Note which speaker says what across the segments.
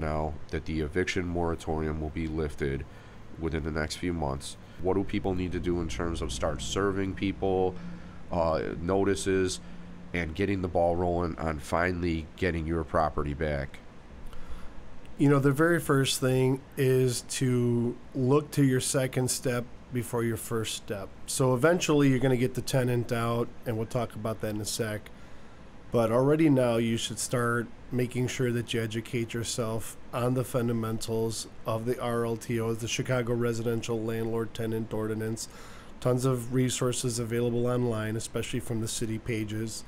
Speaker 1: now that the eviction moratorium will be lifted within the next few months. What do people need to do in terms of start serving people notices and getting the ball rolling on finally getting your property back?
Speaker 2: You know, the very first thing is to look to your second step before your first step. So eventually you're going to get the tenant out, and we'll talk about that in a sec. But already now you should start making sure that you educate yourself on the fundamentals of the RLTO, the Chicago Residential Landlord Tenant Ordinance. Tons of resources available online, especially from the city pages.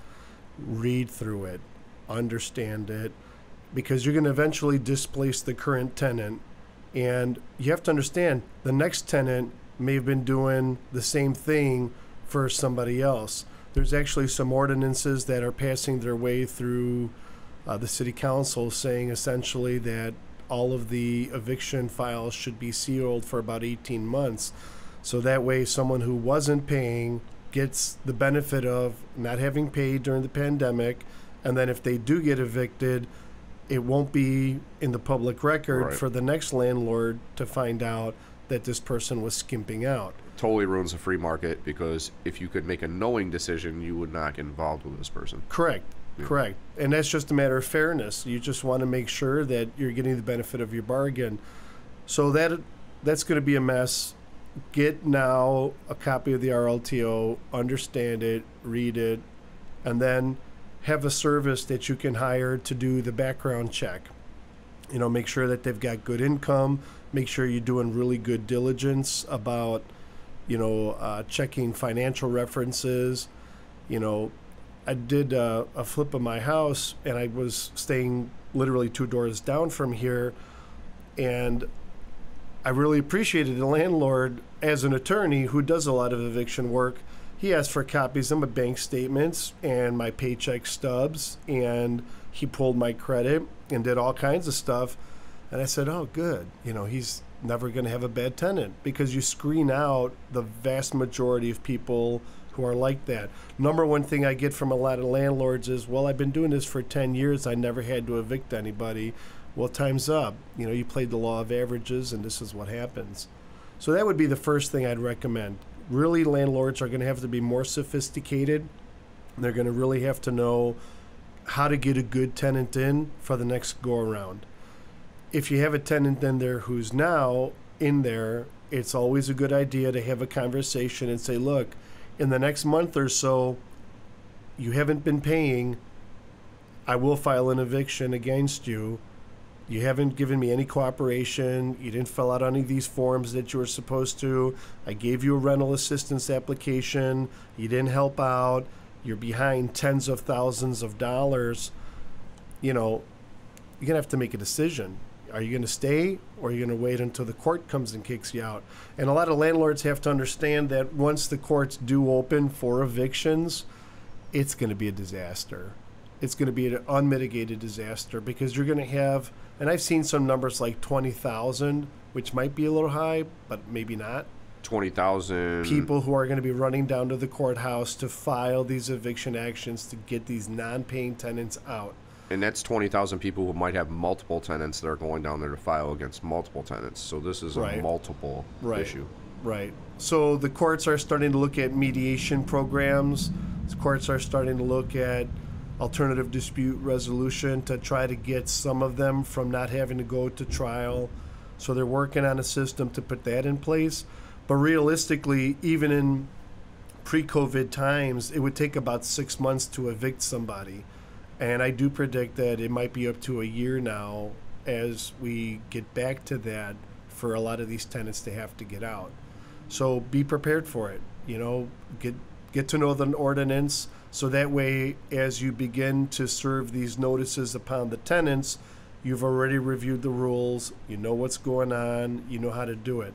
Speaker 2: Read through it, understand it, because you're going to eventually displace the current tenant. And you have to understand, the next tenant may have been doing the same thing for somebody else. There's actually some ordinances that are passing their way through the city council saying essentially that all of the eviction files should be sealed for about 18 months. So that way someone who wasn't paying gets the benefit of not having paid during the pandemic, and then if they do get evicted, it won't be in the public record for the next landlord to find out that this person was skimping out.
Speaker 1: Totally ruins the free market, because if you could make a knowing decision, you would not get involved with this person.
Speaker 2: Correct. Yeah. Correct. And that's just a matter of fairness. You just want to make sure that you're getting the benefit of your bargain. So that's going to be a mess. Get now a copy of the RLTO, understand it, read it, and then have a service that you can hire to do the background check. You know, make sure that they've got good income, make sure you're doing really good diligence about, you know, checking financial references. You know, I did a flip of my house, and I was staying literally 2 doors down from here, and I really appreciated the landlord as an attorney who does a lot of eviction work. He asked for copies of my bank statements and my paycheck stubs, and he pulled my credit and did all kinds of stuff. And I said, oh, good. You know, he's never going to have a bad tenant, because you screen out the vast majority of people who are like that. Number one thing I get from a lot of landlords is, well, I've been doing this for 10 years. I never had to evict anybody. Well, time's up. You know, you played the law of averages, and this is what happens. So that would be the first thing I'd recommend. Really, landlords are going to have to be more sophisticated. They're going to really have to know how to get a good tenant in for the next go-around. If you have a tenant in there who's now in there, it's always a good idea to have a conversation and say, look, in the next month or so, you haven't been paying. I will file an eviction against you. You haven't given me any cooperation. You didn't fill out any of these forms that you were supposed to. I gave you a rental assistance application. You didn't help out. You're behind tens of thousands of dollars. You know, you're going to have to make a decision. Are you going to stay, or are you going to wait until the court comes and kicks you out? And a lot of landlords have to understand that once the courts do open for evictions, it's going to be a disaster. It's going to be an unmitigated disaster, because you're going to have, and I've seen some numbers like 20,000, which might be a little high, but maybe not.
Speaker 1: 20,000
Speaker 2: people who are going to be running down to the courthouse to file these eviction actions to get these non-paying tenants out.
Speaker 1: And that's 20,000 people who might have multiple tenants that are going down there to file against multiple tenants. So this is a multiple issue.
Speaker 2: Right. So the courts are starting to look at mediation programs. The courts are starting to look at alternative dispute resolution to try to get some of them from not having to go to trial. So they're working on a system to put that in place. But realistically, even in pre-COVID times, it would take about 6 months to evict somebody. And I do predict that it might be up to a year now as we get back to that for a lot of these tenants to have to get out. So be prepared for it. You know, get to know the ordinance, so that way as you begin to serve these notices upon the tenants, you've already reviewed the rules, you know what's going on, you know how to do it.